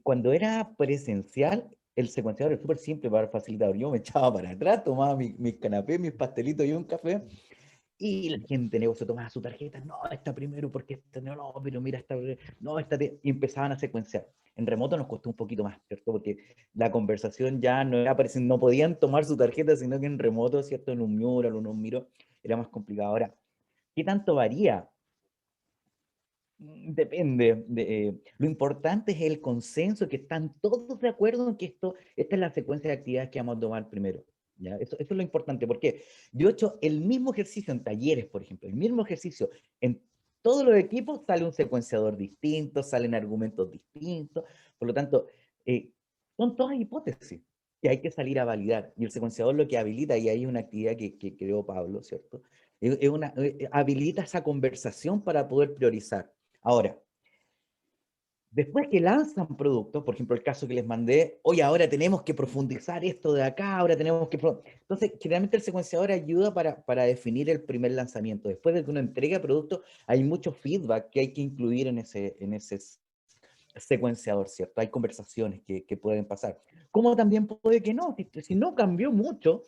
cuando era presencial, el secuenciador es súper simple para el facilitador. Yo me echaba para atrás, tomaba mis canapés, mis pastelitos y un café, y la gente de negocio tomaba su tarjeta, no, está primero porque esta no, pero mira, no, y empezaban a secuenciar. En remoto nos costó un poquito más, ¿cierto? Porque la conversación ya no era, no podían tomar su tarjeta, sino que en remoto, ¿cierto? En un mural, en un miro, era más complicado. Ahora, ¿qué tanto varía? Depende. Lo importante es el consenso, que están todos de acuerdo en que esta es la secuencia de actividades que vamos a tomar primero. ¿Ya? Eso es lo importante, porque yo he hecho el mismo ejercicio en talleres, por ejemplo, el mismo ejercicio en todos los equipos, sale un secuenciador distinto, salen argumentos distintos, por lo tanto, son todas hipótesis que hay que salir a validar, y el secuenciador lo que habilita, y ahí hay una actividad que creó Pablo, ¿cierto? Habilita esa conversación para poder priorizar. Ahora, después que lanzan productos, por ejemplo, el caso que les mandé, oye, ahora tenemos que profundizar esto de acá, ahora tenemos que... Entonces, generalmente el secuenciador ayuda para definir el primer lanzamiento. Después de que uno entrega producto, hay mucho feedback que hay que incluir en ese secuenciador, ¿cierto? Hay conversaciones que pueden pasar. Como también puede que no, si no cambió mucho,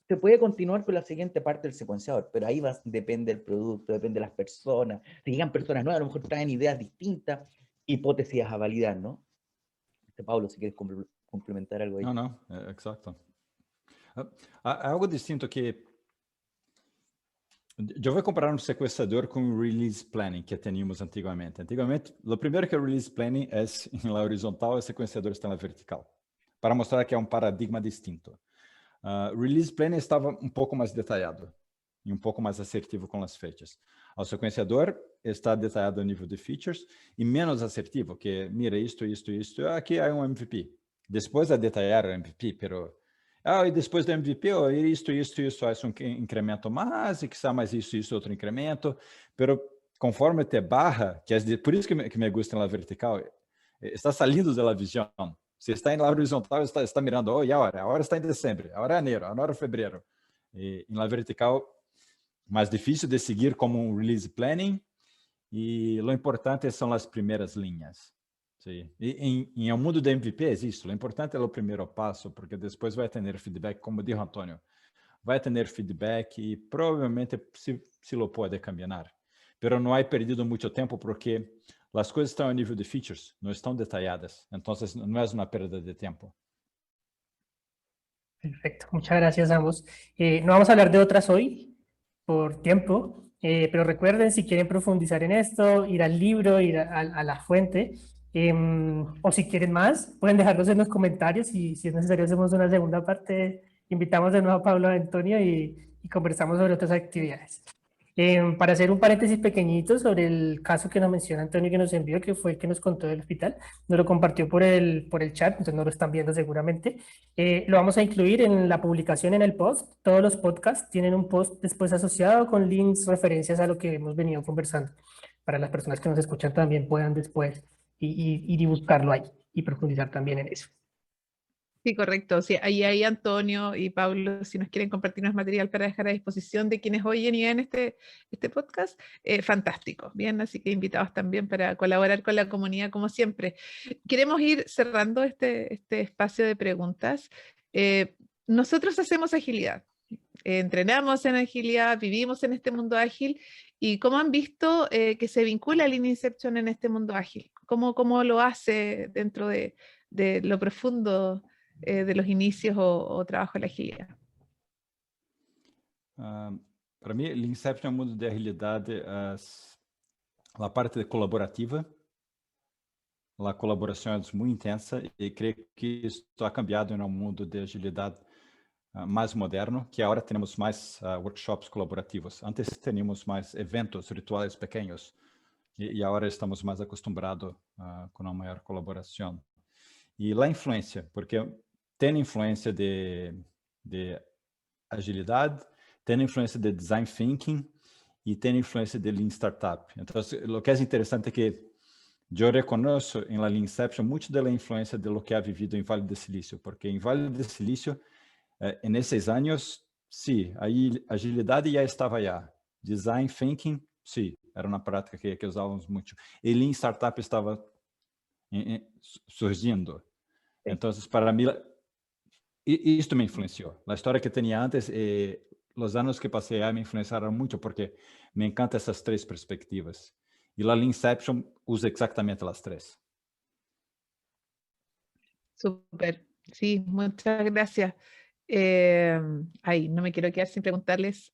se puede continuar con la siguiente parte del secuenciador, pero ahí depende del producto, depende de las personas. Si llegan personas nuevas, a lo mejor traen ideas distintas, hipótesis a validar, ¿no? Pablo, si quieres complementar algo ahí. No, exacto. Algo distinto que eu vou comparar um sequenciador com o Release Planning que teníamos antigamente. Antigamente, o primeiro que é o Release Planning é em la horizontal, o sequenciador está na vertical, para mostrar que é um paradigma distinto. Release Planning estava um pouco mais detalhado e um pouco mais assertivo com as fechas. O sequenciador está detalhado a nível de features e menos assertivo, que mira isto, aqui é um MVP. Depois de detalhar o MVP, pero... e depois do MVP, isso, faz um incremento mais, e quizá mais isso, outro incremento. Pero conforme te barra, que é por isso que me gusta na vertical, está saindo da visão. Se está em la horizontal, está mirando, e a hora está em dezembro, a hora é janeiro, a hora é fevereiro. E em la vertical, mais difícil de seguir como um release planning, e o importante são as primeiras linhas. Sí. E em um mundo de MVP é isso. O importante é o primeiro passo, porque depois vai ter feedback, como disse Antônio. Vai ter feedback e provavelmente se lo pode cambiar. Pero não há perdido muito tempo porque as coisas estão a nível de features, não estão detalhadas. Então, não é uma perda de tempo. Perfecto, muchas gracias a ambos. No vamos a hablar de otras hoy por tiempo, pero recuerden, si quieren profundizar en esto, ir al libro, ir a la fuente, o si quieren más, pueden dejarlos en los comentarios y si es necesario hacemos una segunda parte, invitamos de nuevo a Pablo y Antonio y conversamos sobre otras actividades. Para hacer un paréntesis pequeñito sobre el caso que nos menciona Antonio, que nos envió, que fue el que nos contó del hospital, nos lo compartió por el chat, entonces no lo están viendo seguramente. Lo vamos a incluir en la publicación en el post. Todos los podcasts tienen un post después asociado con links, referencias a lo que hemos venido conversando, para las personas que nos escuchan también puedan después ir y buscarlo ahí y profundizar también en eso. Sí, correcto. Sí, ahí hay Antonio y Pablo, si nos quieren compartirnos material para dejar a disposición de quienes oyen y ven este podcast, fantástico. Bien, así que invitados también para colaborar con la comunidad como siempre. Queremos ir cerrando este espacio de preguntas. Nosotros hacemos agilidad. Entrenamos en agilidad, vivimos en este mundo ágil. ¿Y cómo han visto que se vincula Lean Inception en este mundo ágil? ¿Cómo lo hace dentro de lo profundo de los inicios o trabajo de la agilidad? Para mim, Lean Inception é um mundo de agilidade, a parte colaborativa, a colaboração é muito intensa e creio que isso ha cambiado em um mundo de agilidade mais moderno, que agora temos mais workshops colaborativos. Antes tínhamos mais eventos, rituais pequenos, e agora estamos mais acostumados com uma maior colaboração. E a influência, porque tem influência de agilidade, tem influência de design thinking e tem influência de Lean Startup. Então, o que é interessante é que eu reconheço em la Leanception muito da influência de lo que ha vivido em Vale do Silício, porque em Vale do Silício, nesses anos, sim, aí agilidade já estava já. Design thinking, sim, era uma prática que usávamos muito. E Lean Startup estava surgindo. Sí. Então, para mim, isto me influenciou. A história que tinha antes e os anos que passei aí me influenciaram muito porque me encantam essas três perspectivas. E a Leanception usa exatamente as três. Súper. Sí, muchas gracias. No me quiero quedar sin preguntarles,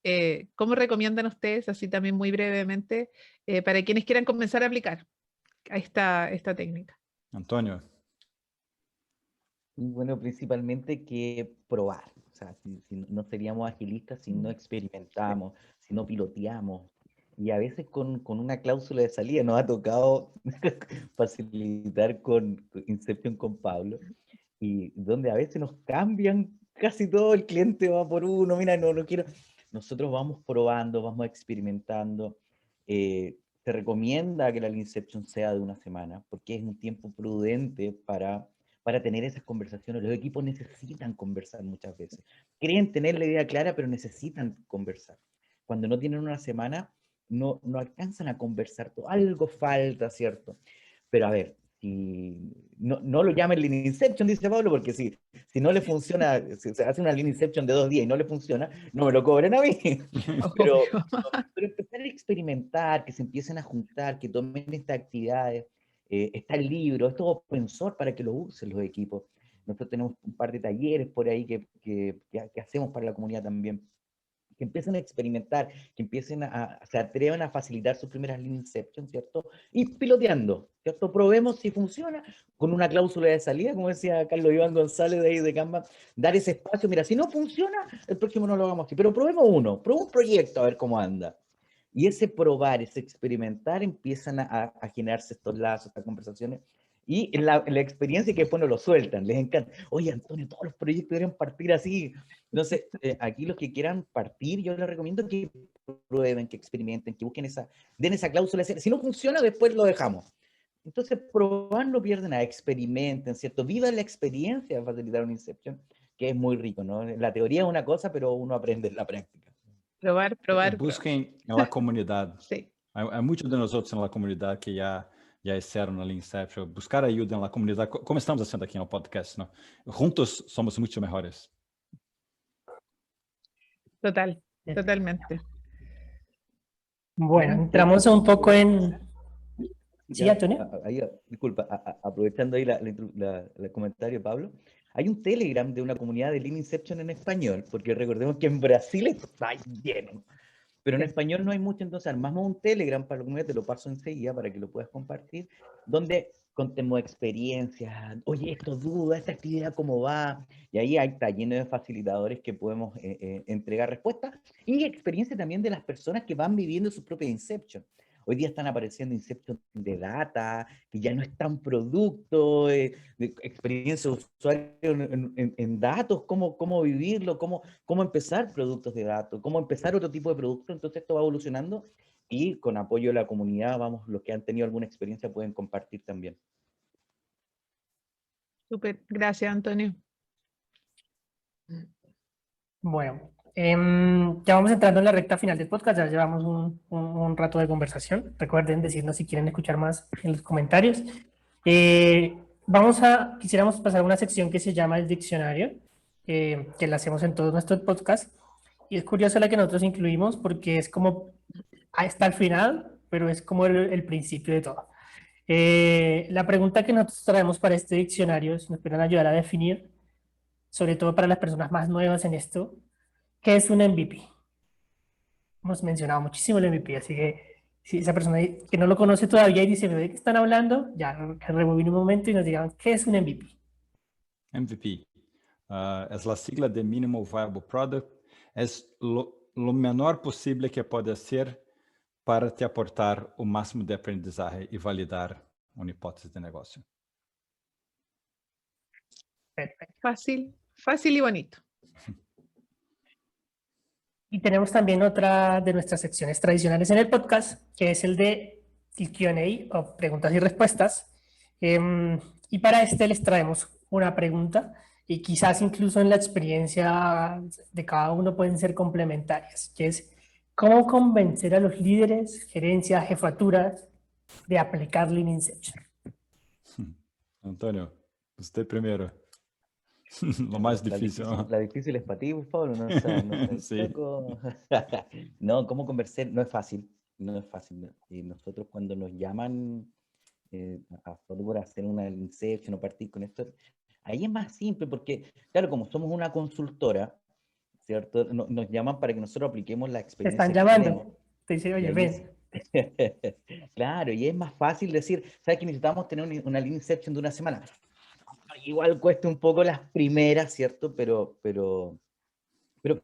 ¿cómo recomiendan ustedes, así también muy brevemente, para quienes quieran comenzar a aplicar esta técnica? Antônio? Y bueno, principalmente que probar. O sea, si no seríamos agilistas si no experimentamos, si no piloteamos. Y a veces con una cláusula de salida nos ha tocado facilitar con Inception con Pablo, y donde a veces nos cambian casi todo, el cliente va por uno, mira, no quiero. Nosotros vamos probando, vamos experimentando. Se recomienda que la Inception sea de una semana, porque es un tiempo prudente para tener esas conversaciones. Los equipos necesitan conversar muchas veces. Creen tener la idea clara, pero necesitan conversar. Cuando no tienen una semana, no alcanzan a conversar todo. Algo falta, ¿cierto? Pero a ver, si no lo llamen Lean Inception, dice Pablo, porque si no le funciona, si se hace una Lean Inception de 2 días y no le funciona, no me lo cobren a mí. Pero empezar a experimentar, que se empiecen a juntar, que tomen estas actividades. Está el libro, esto es open source para que lo usen los equipos. Nosotros tenemos un par de talleres por ahí que hacemos para la comunidad también. Que empiecen a experimentar, que empiecen se atrevan a facilitar sus primeras Lean Inception, ¿cierto? Y piloteando, ¿cierto? Probemos si funciona, con una cláusula de salida, como decía Carlos Iván González de ahí de Canva, dar ese espacio, mira, si no funciona, el próximo no lo hagamos así, pero probemos un proyecto a ver cómo anda. Y ese probar, ese experimentar, empiezan a generarse estos lazos, estas conversaciones, y la experiencia que después no lo sueltan, les encanta. Oye, Antonio, todos los proyectos deberían partir así. Entonces, aquí los que quieran partir, yo les recomiendo que prueben, que experimenten, que busquen den esa cláusula. Si no funciona, después lo dejamos. Entonces, probar no pierden nada, experimenten, ¿cierto? Vivan la experiencia de facilitar una Inception, que es muy rico, ¿no? La teoría es una cosa, pero uno aprende en la práctica. Probar. Busquem na comunidade. Sí. Há muitos de nós outros na comunidade que já estiveram na Leanception. Buscar ajuda na comunidade, como estamos fazendo aqui no podcast, ¿no? Juntos somos muito melhores. Totalmente. Bueno, entramos un poco en... Sí, Ya, Antonio. Disculpa, aprovechando ahí el comentario de Pablo, hay un Telegram de una comunidad de Lean Inception en español, porque recordemos que en Brasil está lleno, pero en español no hay mucho, entonces armamos un Telegram para la comunidad, te lo paso enseguida para que lo puedas compartir, donde contemos experiencias, oye, esto duda, esta actividad cómo va, y ahí está lleno de facilitadores que podemos entregar respuestas, y experiencia también de las personas que van viviendo su propia Inception. Hoy día están apareciendo Inception de data, que ya no es tan producto, de experiencia de usuario en datos, cómo vivirlo, cómo empezar productos de datos, cómo empezar otro tipo de producto. Entonces esto va evolucionando y con apoyo de la comunidad, los que han tenido alguna experiencia pueden compartir también. Súper, gracias, Antonio. Bueno, ya vamos entrando en la recta final del podcast, ya llevamos un rato de conversación. Recuerden decirnos si quieren escuchar más en los comentarios. Quisiéramos pasar a una sección que se llama el diccionario, que la hacemos en todos nuestros podcasts. Y es curiosa la que nosotros incluimos porque es como, está al final, pero es como el principio de todo. La pregunta que nosotros traemos para este diccionario, si nos pueden ayudar a definir, sobre todo para las personas más nuevas en esto, ¿qué es un MVP? Hemos mencionado muchísimo el MVP, así que si esa persona que no lo conoce todavía y dice, ¿de qué están hablando? Ya, que rebobine un momento y nos digan, ¿qué es un MVP? MVP es la sigla de Minimal Viable Product. Es lo menor posible que puede hacer para te aportar o máximo de aprendizaje y validar una hipótesis de negocio. Perfecto. Fácil y bonito. Y tenemos también otra de nuestras secciones tradicionales en el podcast, que es el de el Q&A o preguntas y respuestas. Y para este les traemos una pregunta y quizás incluso en la experiencia de cada uno pueden ser complementarias, que es ¿cómo convencer a los líderes, gerencias, jefaturas de aplicar Lean Inception? Antonio, usted primero. Lo más difícil, ¿no? La difícil es para ti, pues, Pablo, no sea, no seas Sí. loco. No, ¿cómo convencer? No es fácil, no es fácil. ¿No? Y nosotros cuando nos llaman a Software a hacer una Inception o partir con esto, ahí es más simple porque, claro, como somos una consultora, ¿cierto? Nos llaman para que nosotros apliquemos la Te están experiencia que tenemos. llamando, te dicen, Y oye, ahí es, ven. claro, y es más fácil decir, ¿sabes que necesitamos tener una Lean Inception de una semana? Igual cuesta un poco las primeras, ¿cierto? Pero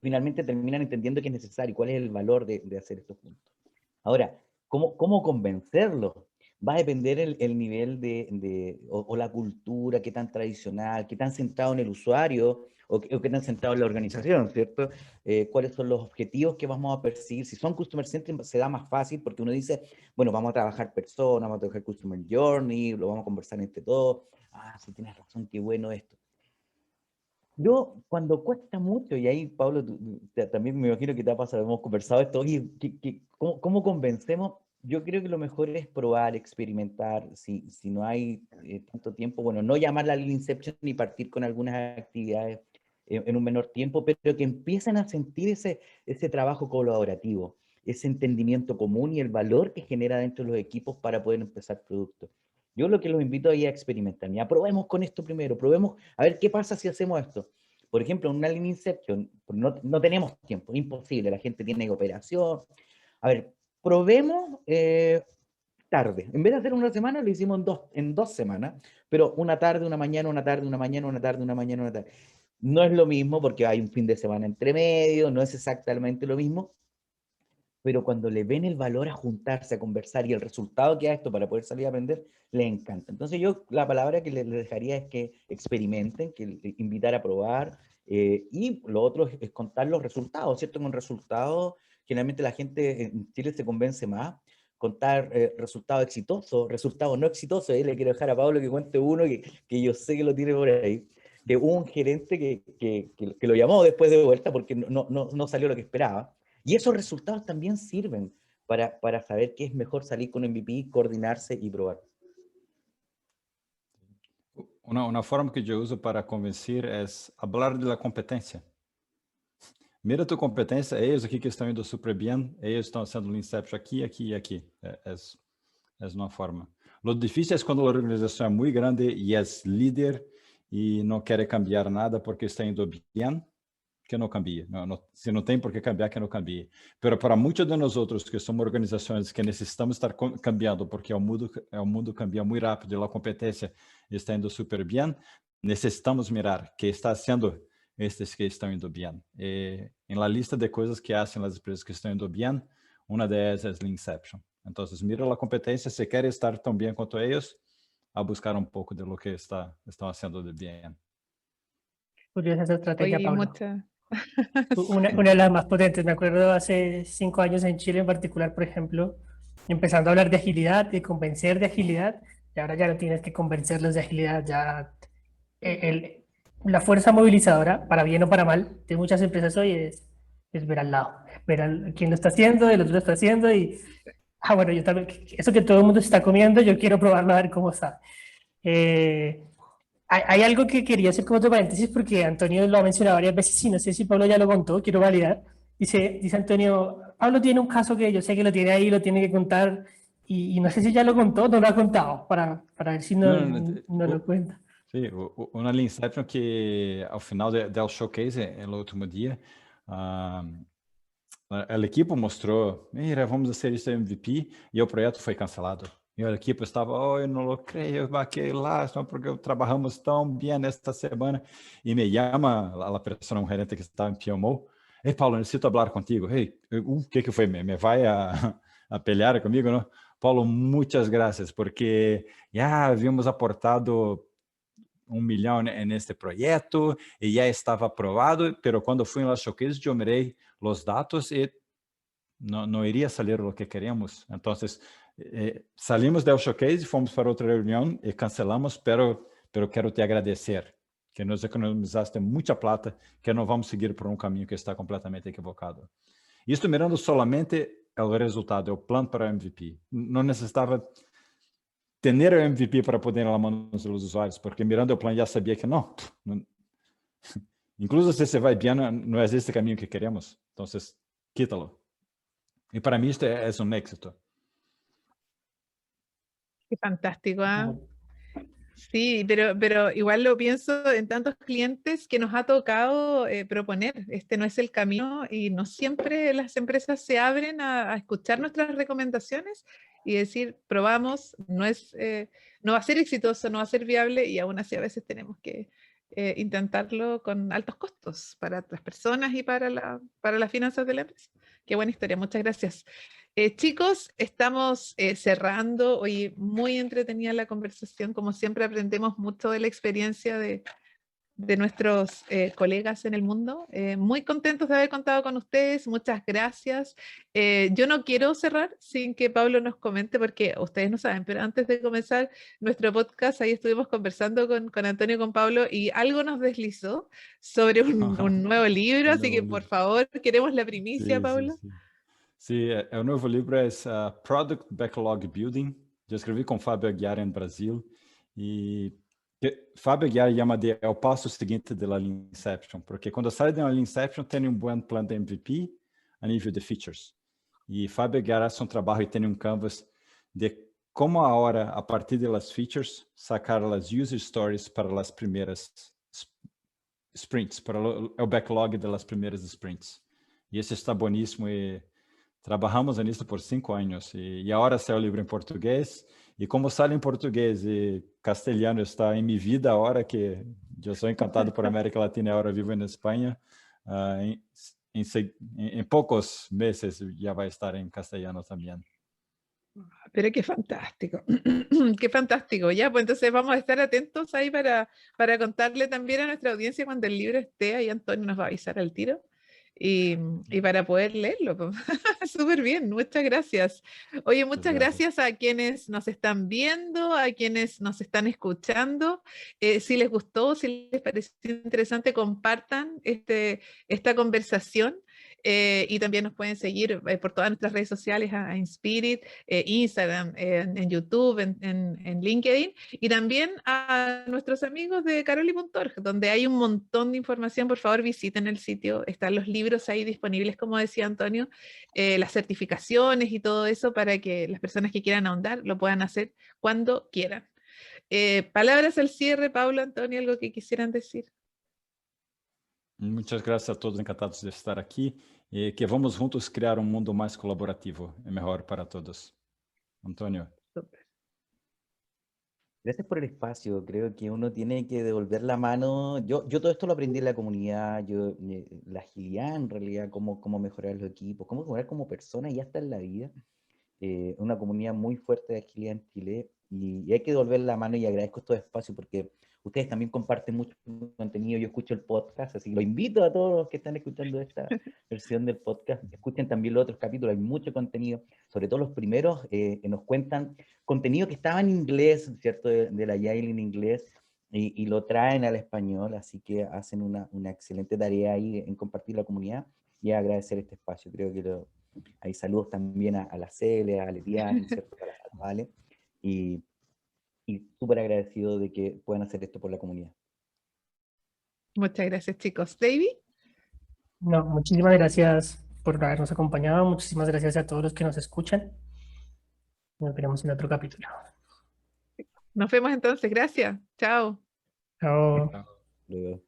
finalmente terminan entendiendo que es necesario, cuál es el valor de hacer esto juntos. Ahora, ¿cómo convencerlos? Va a depender el nivel o la cultura, qué tan tradicional, qué tan centrado en el usuario o qué tan centrado en la organización, ¿cierto? Cuáles son los objetivos que vamos a perseguir. Si son customer centric se da más fácil porque uno dice, bueno, vamos a trabajar personas, vamos a trabajar customer journey, lo vamos a conversar entre todos. Ah, sí, tienes razón, qué bueno esto. Yo, cuando cuesta mucho, y ahí, Pablo, también me imagino que te ha pasado, hemos conversado esto, oye, ¿cómo convencemos? Yo creo que lo mejor es probar, experimentar, si no hay tanto tiempo, bueno, no llamarla Lean Inception ni partir con algunas actividades en un menor tiempo, pero que empiecen a sentir ese trabajo colaborativo, ese entendimiento común y el valor que genera dentro de los equipos para poder empezar productos. Yo lo que los invito ahí a experimentar. Ya probemos con esto primero, probemos a ver qué pasa si hacemos esto. Por ejemplo, en una Lean Inception, no tenemos tiempo, imposible, la gente tiene operación. A ver, probemos tarde. En vez de hacer una semana, lo hicimos en dos semanas, pero una tarde, una mañana, una tarde, una mañana, una tarde, una mañana, una tarde. No es lo mismo porque hay un fin de semana entre medio, no es exactamente lo mismo, pero cuando le ven el valor a juntarse, a conversar y el resultado que da esto para poder salir a aprender, les encanta. Entonces yo la palabra que les dejaría es que experimenten, que invitar a probar, y lo otro es contar los resultados, ¿cierto? Con resultados, generalmente la gente en Chile se convence más, contar resultados exitosos, resultados no exitosos. Ahí le quiero dejar a Pablo que cuente uno que yo sé que lo tiene por ahí, de un gerente que lo llamó después de vuelta porque no salió lo que esperaba. Y esos resultados también sirven para saber qué es mejor salir con MVP, coordinarse y probar. Una forma que yo uso para convencer es hablar de la competencia. Mira tu competência, ellos aqui que estão indo super bem, ellos estão haciendo Lean Inception aqui, aqui e aqui. É uma forma. Lo difícil é quando a organização é muito grande e é líder e não quer cambiar nada porque está indo bem, que não cambie. Se não tem por que cambiar, que não cambie. Mas para muitos de nós outros que somos organizações que necessitamos estar cambiando porque o mundo cambia muito rápido e a competência está indo super bem, necessitamos mirar que está sendo estes que estão indo bem. Em la lista de coisas que fazem as empresas que estão indo bem, uma delas é Lean Inception. Então, mira a competência, se quer estar tão bem quanto eles, a buscar um pouco de lo que estão fazendo de bem. Curiosa esa estrategia, Oye, Pablo. Una Sí. de las más potentes. Me acuerdo hace 5 años en Chile en particular, por ejemplo, empezando a hablar de agilidad, de convencer de agilidad, y ahora ya no tienes que convencerlos de agilidad, ya la fuerza movilizadora, para bien o para mal, de muchas empresas hoy es ver al lado, ver quién lo está haciendo, el otro lo está haciendo y, bueno, yo también, eso que todo el mundo está comiendo, yo quiero probarlo a ver cómo está. Hay algo que quería hacer como otro paréntesis porque Antonio lo ha mencionado varias veces y no sé si Pablo ya lo contó, quiero validar. Dice Antonio, Pablo tiene un caso que yo sé que lo tiene ahí, lo tiene que contar y no sé si ya lo contó o no lo ha contado para ver si no lo cuenta. Sim, uma Lean Inception que ao final do showcase, no último dia, a equipe mostrou, mira, vamos fazer isso MVP, e o projeto foi cancelado. E a equipe estava, eu não lo creio, que lá, porque trabalhamos tão bem nesta semana. E me chama a pessoa, gerente que estava em PMO, hey, Paulo, necessito falar contigo. Hey, o que foi? Me vai a pelear comigo, não? Paulo, muitas graças, porque já havíamos aportado 1 milhão neste projeto e já estava aprovado, mas quando fui no showcase, eu mirei os dados e não iria sair o que queremos. Então, salimos del showcase, fomos para outra reunião e cancelamos, pero quero te agradecer, que nos economizaste muita plata, que não vamos seguir por um caminho que está completamente equivocado. Isto mirando solamente o resultado, o plano para o MVP. Não necessitava ter o MVP para poder ir na mão dos usuários, porque mirando o plano já sabia que não. Incluso se você vai bem, não é esse caminho que queremos. Então, quítalo. E para mim, isto é um éxito. Qué fantástico, ¿ah? Sí, pero igual lo pienso en tantos clientes que nos ha tocado proponer, este no es el camino y no siempre las empresas se abren a escuchar nuestras recomendaciones y decir, probamos, no va a ser exitoso, no va a ser viable y aún así a veces tenemos que intentarlo con altos costos para las personas y para las finanzas de la empresa. Qué buena historia, muchas gracias. Chicos, estamos cerrando. Hoy muy entretenida la conversación. Como siempre aprendemos mucho de la experiencia de nuestros colegas en el mundo. Muy contentos de haber contado con ustedes. Muchas gracias. Yo no quiero cerrar sin que Pablo nos comente, porque ustedes no saben, pero antes de comenzar nuestro podcast, ahí estuvimos conversando con Antonio y con Pablo y algo nos deslizó sobre un nuevo libro, así que por favor, queremos la primicia, Pablo. Sim, o novo livro é Product Backlog Building. Eu escrevi com Fábio Aguiar em Brasil. E Fábio Aguiar chama de o passo seguinte da Lean Inception, porque quando sai de uma Lean Inception, tem bom plano de MVP a nível de features. E Fábio Aguiar faz trabalho e tem canvas de como agora, a partir das features, sacar as user stories para as primeiras sprints, para o backlog das primeiras sprints. E esse está boníssimo e trabalhamos nisso por 5 anos e agora saiu o livro em português e como sai em português e castelhano está em minha vida agora que eu sou encantado por América Latina e agora vivo na Espanha, em poucos meses já vai estar em castelhano também. Pero qué fantástico, qué fantástico. Ya, pues entonces vamos a estar atentos ahí para contarle también a nuestra audiencia cuando el libro esté, ahí Antonio nos va a avisar al tiro. Y para poder leerlo. Súper bien, muchas gracias. Oye, muchas gracias a quienes nos están viendo, a quienes nos están escuchando. Si les gustó, si les pareció interesante, compartan esta conversación. Y también nos pueden seguir por todas nuestras redes sociales, a Inspirit, Instagram, en YouTube, en LinkedIn, y también a nuestros amigos de Caroli.org, donde hay un montón de información. Por favor, visiten el sitio, están los libros ahí disponibles, como decía Antonio, las certificaciones y todo eso para que las personas que quieran ahondar lo puedan hacer cuando quieran. Palabras al cierre, Pablo, Antonio, algo que quisieran decir. Muitas graças a todos, encantados de estar aqui e que vamos juntos criar um mundo mais colaborativo e melhor para todos. Antonio. Super. Gracias por el espacio. Creo que uno tiene que devolver la mano. Yo todo esto lo aprendí en la comunidad, la agilidad en realidad, cómo mejorar los equipos, cómo mejorar como persona y hasta en la vida. Una comunidad muy fuerte de agilidad en Chile y hay que devolver la mano y agradezco estos espacios porque ustedes también comparten mucho contenido. Yo escucho el podcast, así que lo invito a todos los que están escuchando esta versión del podcast. Escuchen también los otros capítulos, hay mucho contenido, sobre todo los primeros, nos cuentan contenido que estaba en inglés, ¿cierto? De la Agile en inglés, y lo traen al español, así que hacen una excelente tarea ahí en compartir la comunidad y agradecer este espacio. Creo que hay saludos también a la Cele, a Letian, ¿cierto? A la Vale, y súper agradecido de que puedan hacer esto por la comunidad. Muchas gracias, chicos. David. No, muchísimas gracias por habernos acompañado. Muchísimas gracias a todos los que nos escuchan. Nos veremos en otro capítulo. Nos vemos entonces. Gracias. Chao. Chao. Luego.